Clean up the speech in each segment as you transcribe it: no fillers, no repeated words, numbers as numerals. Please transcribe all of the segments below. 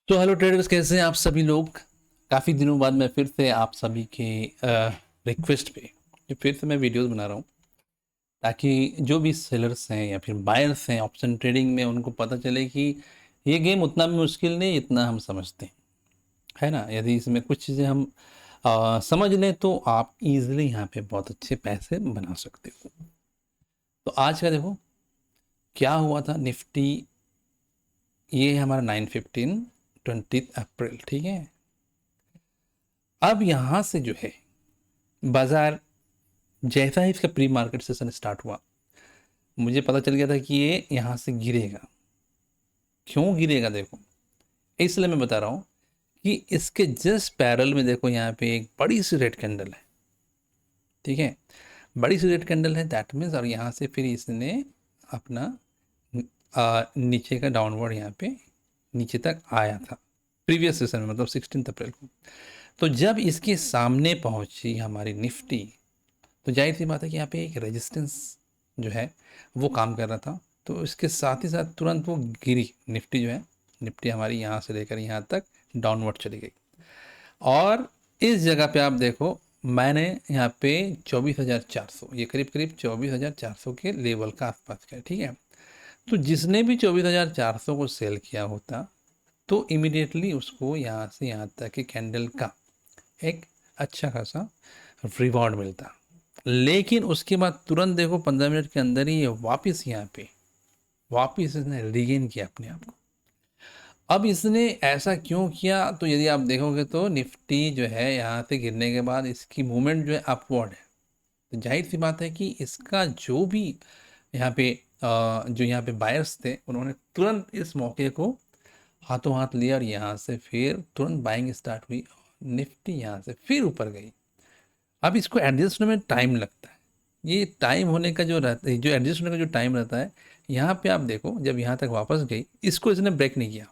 तो hello traders, कैसे हैं आप सभी लोग। काफ़ी दिनों बाद मैं फिर से आप सभी के रिक्वेस्ट पे फिर से मैं वीडियोस बना रहा हूँ, ताकि जो भी सेलर्स हैं या फिर बायर्स हैं ऑप्शन ट्रेडिंग में, उनको पता चले कि ये गेम उतना भी मुश्किल नहीं जितना हम समझते हैं, है ना। यदि इसमें कुछ चीज़ें हम समझ लें तो आप इजीली यहाँ पे बहुत अच्छे पैसे बना सकते हो। तो आज का देखो क्या हुआ था निफ्टी। ये है हमारा 9/15 20 अप्रैल, ठीक है। अब यहाँ से जो है बाजार, जैसा ही इसका प्री मार्केट सेशन स्टार्ट हुआ, मुझे पता चल गया था कि ये यहाँ से गिरेगा। क्यों गिरेगा देखो, इसलिए मैं बता रहा हूँ कि इसके जस्ट पैरल में देखो, यहाँ पे एक बड़ी सी रेड कैंडल है, ठीक है। बड़ी सी रेड कैंडल है, दैट मीन्स, और यहाँ से फिर इसने अपना नीचे का डाउनवर्ड यहाँ पे नीचे तक आया था प्रीवियस सेशन में, मतलब 16 अप्रैल को। तो जब इसके सामने पहुंची हमारी निफ्टी, तो जाहिर सी बात है कि यहाँ पे एक रेजिस्टेंस जो है वो काम कर रहा था। तो इसके साथ ही साथ तुरंत वो गिरी निफ्टी जो है, निफ्टी हमारी यहाँ से लेकर यहाँ तक डाउनवर्ड चली गई। और इस जगह पे आप देखो, मैंने यहाँ पे 24,400, ये करीब करीब 24,400 के लेवल का आसपास का है, ठीक है। तो जिसने भी 24,400 को सेल किया होता, तो इमीडिएटली उसको यहाँ से यहाँ तक के कैंडल का एक अच्छा खासा रिवॉर्ड मिलता। लेकिन उसके बाद तुरंत देखो 15 मिनट के अंदर ही ये वापस यहाँ पे वापस इसने रिगेन किया अपने आप को। अब इसने ऐसा क्यों किया, तो यदि आप देखोगे तो निफ्टी जो है यहाँ से गिरने के बाद इसकी मूवमेंट जो है अपवर्ड है। तो जाहिर सी बात है कि इसका जो भी यहाँ पे जो यहाँ पे बायर्स थे, उन्होंने तुरंत इस मौके को हाथों हाथ लिया और यहाँ से फिर तुरंत बाइंग स्टार्ट हुई। निफ्टी यहाँ से फिर ऊपर गई। अब इसको एडजस्ट होने में टाइम लगता है। ये टाइम होने का जो रहता है, जो एडजस्ट होने का जो टाइम रहता है, यहाँ पे आप देखो जब यहाँ तक वापस गई, इसको इसने ब्रेक नहीं किया।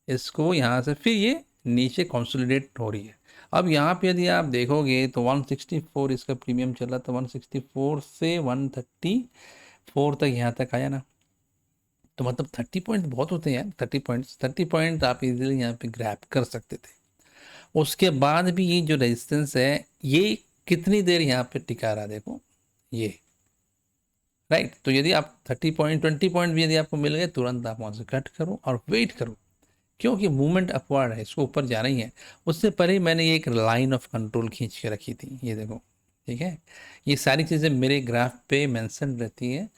इसको यहाँ से फिर ये नीचे कंसोलिडेट हो रही है। अब यहाँ पे यदि आप देखोगे तो 164 इसका प्रीमियम चला, तो 164 से 134 तक यहाँ तक आया ना। तो मतलब 30 पॉइंट बहुत होते हैं यार, 30 पॉइंट आप इजीली यहाँ पे ग्रैब कर सकते थे। उसके बाद भी ये जो रेजिस्टेंस है, ये कितनी देर यहाँ पे टिका रहा देखो, ये राइट। तो यदि आप 30 पॉइंट 20 पॉइंट भी यदि आपको मिल गए, तुरंत आप वहाँ से कट करो और वेट करो, क्योंकि मूवमेंट अपवर्ड है, इसको ऊपर जाना ही है। उससे पहले मैंने ये एक लाइन ऑफ कंट्रोल खींच के रखी थी, ये देखो, ठीक है। ये सारी चीज़ें मेरे ग्राफ पे मेंशन रहती है,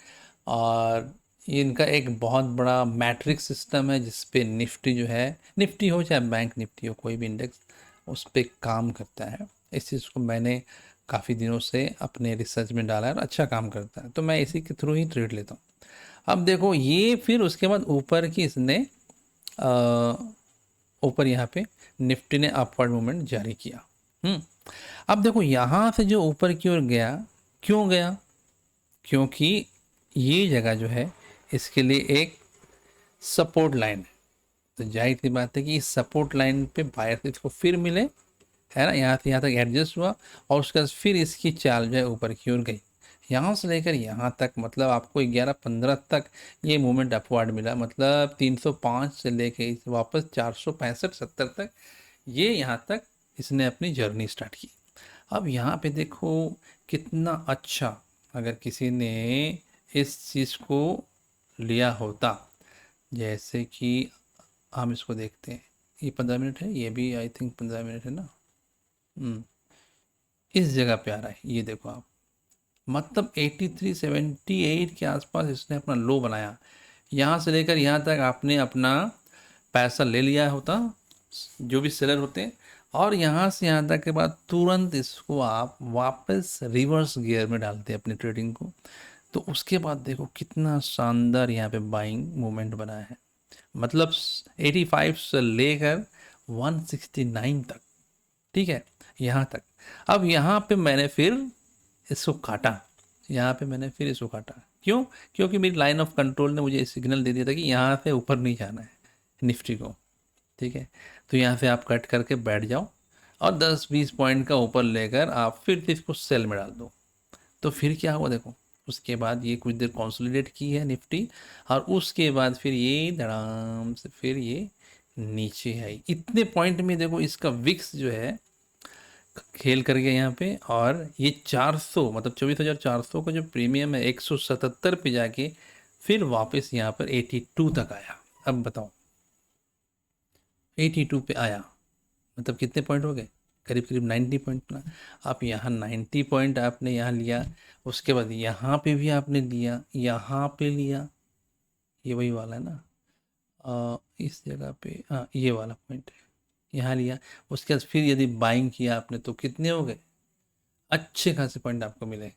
और ये इनका एक बहुत बड़ा मैट्रिक्स सिस्टम है, जिस पे निफ्टी जो है, निफ्टी हो चाहे बैंक निफ्टी हो, कोई भी इंडेक्स उस पर काम करता है। इस चीज़ को मैंने काफ़ी दिनों से अपने रिसर्च में डाला है और अच्छा काम करता है, तो मैं इसी के थ्रू ही ट्रेड लेता हूँ। अब देखो ये फिर उसके बाद ऊपर की इसने ऊपर यहाँ पे निफ्टी ने अपवर्ड मूवमेंट जारी किया। अब देखो यहाँ से जो ऊपर की ओर गया, क्यों गया, क्योंकि ये जगह जो है इसके लिए एक सपोर्ट लाइन है। तो जाहिर सी बात है कि इस सपोर्ट लाइन पे बायर इसको फिर मिले, है ना, यहाँ से यहाँ तक एडजस्ट हुआ, और उसके बाद फिर इसकी चाल जो है ऊपर की ओर गई। यहाँ से लेकर यहाँ तक, मतलब आपको 11-15 तक ये मूवमेंट अपवर्ड मिला, मतलब 305 से लेके वापस 465-70 तक, ये यहाँ तक इसने अपनी जर्नी स्टार्ट की। अब यहाँ पे देखो कितना अच्छा, अगर किसी ने इस चीज़ को लिया होता, जैसे कि हम इसको देखते हैं, ये 15 मिनट है, ये भी आई थिंक 15 मिनट है ना। हम्म, इस जगह पे आ रहा है, ये देखो आप, मतलब 83-78 के आसपास इसने अपना लो बनाया। यहाँ से लेकर यहाँ तक आपने अपना पैसा ले लिया होता, जो भी सेलर होते हैं, और यहाँ से यहाँ तक के बाद तुरंत इसको आप वापस रिवर्स गियर में डालते हैं अपनी ट्रेडिंग को। तो उसके बाद देखो कितना शानदार यहाँ पे बाइंग मूवमेंट बना है, मतलब 85 से लेकर 169 तक, ठीक है, यहाँ तक। अब यहाँ पे मैंने फिर इसको काटा, यहाँ पे मैंने फिर इसको काटा। क्यों? क्योंकि मेरी लाइन ऑफ कंट्रोल ने मुझे सिग्नल दे दिया था कि यहाँ से ऊपर नहीं जाना है निफ्टी को, ठीक है। तो यहाँ से आप कट करके बैठ जाओ, और 10-20 पॉइंट का ऊपर लेकर आप फिर से इसको सेल में डाल दो। तो फिर क्या हुआ देखो, उसके बाद ये कुछ देर कंसोलिडेट की है निफ्टी, और उसके बाद फिर ये धड़ाम से फिर ये नीचे है। इतने पॉइंट में देखो इसका विक्स जो है खेल कर गया यहाँ पे, और ये 400 मतलब 24,400 का जो प्रीमियम है 177 पे जाके फिर वापस यहाँ पर 82 तक आया। अब बताओ 82 पे आया मतलब कितने पॉइंट हो गए, करीब करीब 90 पॉइंट ना। आप यहाँ 90 पॉइंट आपने यहाँ लिया, उसके बाद यहाँ पे भी आपने लिया, यहाँ पे लिया, ये वही वाला है ना, इस जगह पे हाँ ये वाला पॉइंट है, यहाँ लिया। उसके बाद फिर यदि बाइंग किया आपने तो कितने हो गए, अच्छे खासे पॉइंट आपको मिले।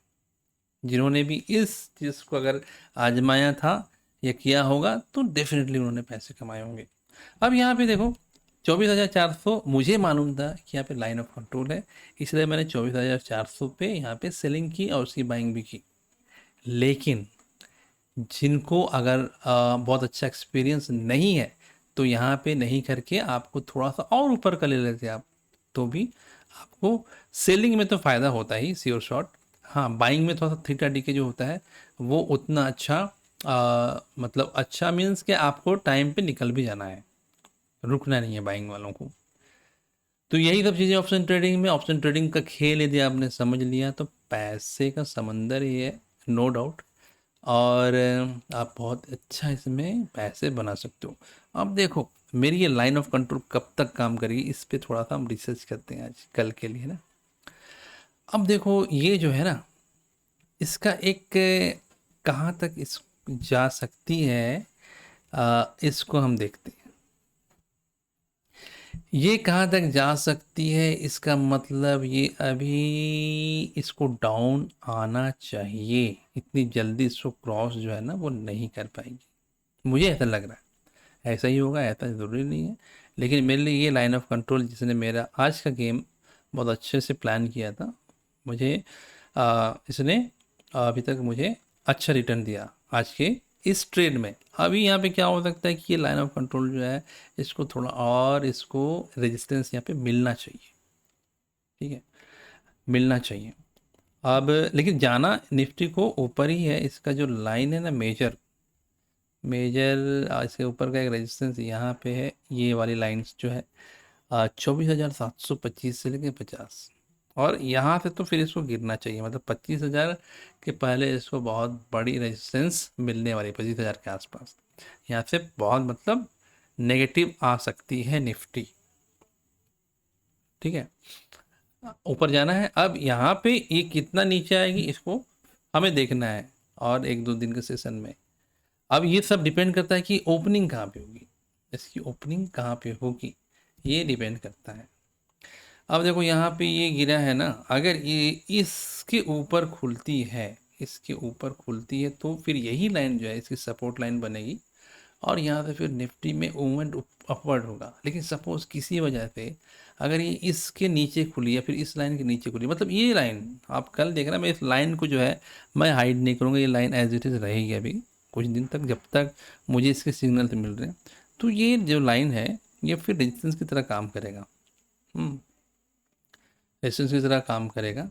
जिन्होंने भी इस चीज़ को अगर आजमाया था या किया होगा तो डेफिनेटली उन्होंने पैसे कमाए होंगे। अब यहाँ पे देखो 24,400 मुझे मालूम था कि यहाँ पे लाइन ऑफ कंट्रोल है, इसलिए मैंने 24,400 पे यहाँ पे सेलिंग की और उसकी बाइंग भी की। लेकिन जिनको अगर बहुत अच्छा एक्सपीरियंस नहीं है तो यहाँ पे नहीं करके आपको थोड़ा सा और ऊपर का ले लेते आप, तो भी आपको सेलिंग में तो फ़ायदा होता ही श्योर शॉट। हाँ बाइंग में थोड़ा सा थीटा डी के जो होता है वो उतना अच्छा मतलब अच्छा मीन्स कि आपको टाइम पे निकल भी जाना है, रुकना नहीं है बाइंग वालों को। तो यही सब चीज़ें ऑप्शन ट्रेडिंग में, ऑप्शन ट्रेडिंग का खेल यदि आपने समझ लिया तो पैसे का समंदर ही है, नो डाउट। और आप बहुत अच्छा इसमें पैसे बना सकते हो। अब देखो मेरी ये लाइन ऑफ कंट्रोल कब तक काम करेगी, इस पे थोड़ा सा हम रिसर्च करते हैं आज कल के लिए ना। अब देखो ये जो है ना, इसका एक कहाँ तक इस जा सकती है, इसको हम देखते हैं। ये कहाँ तक जा सकती है, इसका मतलब ये अभी इसको डाउन आना चाहिए, इतनी जल्दी इसको क्रॉस जो है ना वो नहीं कर पाएगी, मुझे ऐसा लग रहा है। ऐसा ही होगा ऐसा ज़रूरी नहीं है, लेकिन मेरे लिए ये लाइन ऑफ कंट्रोल जिसने मेरा आज का गेम बहुत अच्छे से प्लान किया था, मुझे इसने अभी तक मुझे अच्छा रिटर्न दिया आज के इस ट्रेड में। अभी यहाँ पे क्या हो सकता है कि ये लाइन ऑफ कंट्रोल जो है इसको थोड़ा और इसको रेजिस्टेंस यहाँ पे मिलना चाहिए, ठीक है, मिलना चाहिए। अब लेकिन जाना निफ्टी को ऊपर ही है, इसका जो लाइन है ना मेजर मेजर इसके ऊपर का एक रेजिस्टेंस यहाँ पे है, ये वाली लाइंस जो है 24,725 से लेके 50, और यहाँ से तो फिर इसको गिरना चाहिए, मतलब 25,000 के पहले इसको बहुत बड़ी रेजिस्टेंस मिलने वाली 25,000 के आसपास। यहाँ से बहुत मतलब नेगेटिव आ सकती है निफ्टी, ठीक है, ऊपर जाना है। अब यहाँ पे ये कितना नीचे आएगी इसको हमें देखना है और एक दो दिन के सेशन में। अब ये सब डिपेंड करता है कि ओपनिंग कहाँ पे होगी, इसकी ओपनिंग कहाँ पे होगी ये डिपेंड करता है। अब देखो यहाँ पे ये गिरा है ना, अगर ये इसके ऊपर खुलती है, इसके ऊपर खुलती है तो फिर यही लाइन जो है इसकी सपोर्ट लाइन बनेगी, और यहाँ से फिर निफ्टी में मूवमेंट अपवर्ड होगा। लेकिन सपोज किसी वजह से अगर ये इसके नीचे खुली या फिर इस लाइन के नीचे खुली, मतलब ये लाइन आप कल देखना, मैं इस लाइन को जो है मैं हाइड नहीं करूँगा, ये लाइन एज इट इज़ रहेगी अभी कुछ दिन तक जब तक मुझे इसके सिग्नल मिल रहे हैं। तो ये जो लाइन है ये फिर रेजिस्टेंस की तरह काम करेगा, रेजिस्टेंस की तरह काम करेगा,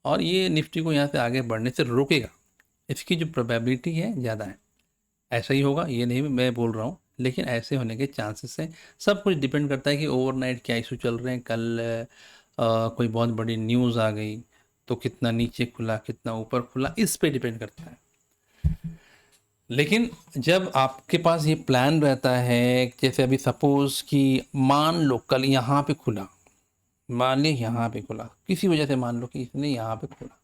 और ये निफ्टी को यहाँ से आगे बढ़ने से रोकेगा। इसकी जो प्रोबेबिलिटी है ज़्यादा है, ऐसा ही होगा ये नहीं मैं बोल रहा हूँ, लेकिन ऐसे होने के चांसेस हैं। सब कुछ डिपेंड करता है कि ओवरनाइट क्या इशू चल रहे हैं, कल कोई बहुत बड़ी न्यूज़ आ गई तो कितना नीचे खुला कितना ऊपर खुला, इस पे डिपेंड करता है। लेकिन जब आपके पास ये प्लान रहता है, जैसे अभी सपोज कि मान लो कल यहाँ पे खुला, मान ली यहाँ पे खुला, किसी वजह से मान लो कि इसने यहाँ पे खुला,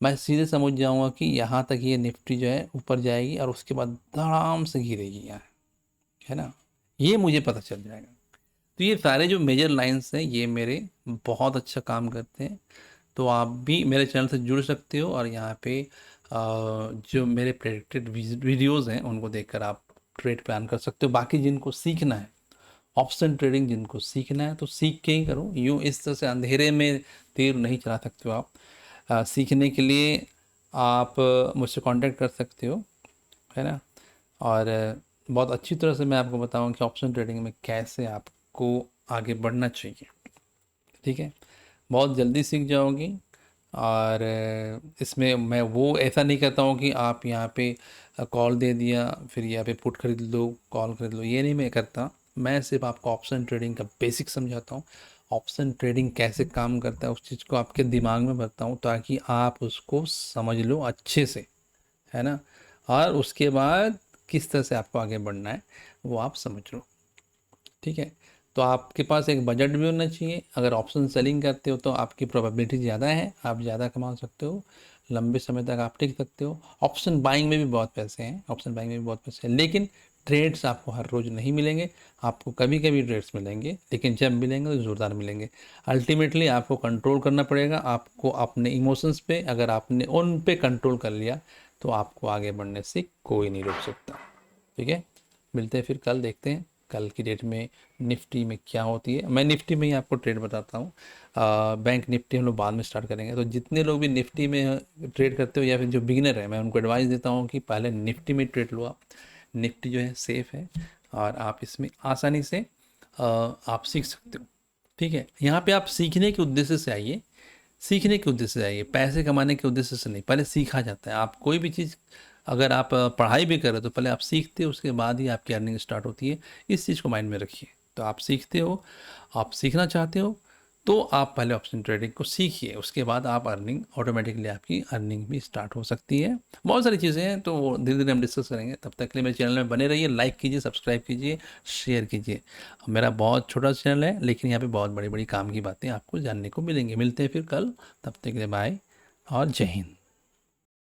मैं सीधे समझ जाऊंगा कि यहाँ तक ये निफ्टी जो है ऊपर जाएगी और उसके बाद धड़ाम से गिरेगी यहाँ, है ना, ये मुझे पता चल जाएगा। तो ये सारे जो मेजर लाइंस हैं ये मेरे बहुत अच्छा काम करते हैं। तो आप भी मेरे चैनल से जुड़ सकते हो और यहाँ पे जो मेरे प्रेडिक्टेड वीडियोज़ हैं उनको देखकर आप ट्रेड प्लान कर सकते हो। बाकी जिनको सीखना है ऑप्शन ट्रेडिंग, जिनको सीखना है तो सीख के ही करो, यूँ इस तरह से अंधेरे में तीर नहीं चला सकते हो आप। सीखने के लिए आप मुझसे कांटेक्ट कर सकते हो, है ना, और बहुत अच्छी तरह से मैं आपको बताऊँ कि ऑप्शन ट्रेडिंग में कैसे आपको आगे बढ़ना चाहिए, ठीक है, बहुत जल्दी सीख जाओगी। और इसमें मैं वो ऐसा नहीं कहता हूँ कि आप यहाँ पे कॉल दे दिया फिर यहाँ पे पुट खरीद लो कॉल खरीद लो, ये नहीं मैं करता। मैं सिर्फ आपको ऑप्शन ट्रेडिंग का बेसिक समझाता हूँ, ऑप्शन ट्रेडिंग कैसे काम करता है उस चीज़ को आपके दिमाग में भरता हूँ ताकि आप उसको समझ लो अच्छे से, है ना। और उसके बाद किस तरह से आपको आगे बढ़ना है वो आप समझ लो, ठीक है। तो आपके पास एक बजट भी होना चाहिए। अगर ऑप्शन सेलिंग करते हो तो आपकी प्रोबेबिलिटी ज़्यादा है, आप ज़्यादा कमा सकते हो, लंबे समय तक आप टिक सकते हो। ऑप्शन बाइंग में भी बहुत पैसे हैं, ऑप्शन बाइंग में भी बहुत पैसे हैं, लेकिन ट्रेड्स आपको हर रोज़ नहीं मिलेंगे, आपको कभी कभी ट्रेड्स मिलेंगे, लेकिन जब मिलेंगे तो ज़ोरदार मिलेंगे। अल्टीमेटली आपको कंट्रोल करना पड़ेगा, आपको अपने इमोशंस पे, अगर आपने उन पे कंट्रोल कर लिया तो आपको आगे बढ़ने से कोई नहीं रोक सकता, ठीक है। मिलते हैं फिर कल, देखते हैं कल की डेट में निफ्टी में क्या होती है। मैं निफ्टी में ही आपको ट्रेड बताता हूँ, बैंक निफ्टी हम लोग बाद में स्टार्ट करेंगे। तो जितने लोग भी निफ्टी में ट्रेड करते हो या फिर जो बिगिनर है, मैं उनको एडवाइस देता हूँ कि पहले निफ्टी में ट्रेड लो आप। निफ्टी जो है सेफ़ है और आप इसमें आसानी से आप सीख सकते हो, ठीक है। यहाँ पे आप सीखने के उद्देश्य से आइए, सीखने के उद्देश्य से आइए, पैसे कमाने के उद्देश्य से नहीं। पहले सीखा जाता है, आप कोई भी चीज़ अगर आप पढ़ाई भी कर रहे हो तो पहले आप सीखते हो, उसके बाद ही आपकी अर्निंग स्टार्ट होती है। इस चीज़ को माइंड में रखिए। तो आप सीखते हो, आप सीखना चाहते हो तो आप पहले ऑप्शन ट्रेडिंग को सीखिए, उसके बाद आप अर्निंग ऑटोमेटिकली आपकी अर्निंग भी स्टार्ट हो सकती है। बहुत सारी चीज़ें हैं तो वो धीरे धीरे हम डिस्कस करेंगे। तब तक के लिए मेरे चैनल में बने रहिए, लाइक कीजिए, सब्सक्राइब कीजिए, शेयर कीजिए। मेरा बहुत छोटा चैनल है लेकिन यहाँ पे बहुत बड़ी बड़ी काम की बातें आपको जानने को मिलेंगी। मिलते हैं फिर कल, तब तक के लिए बाय और जय हिंद।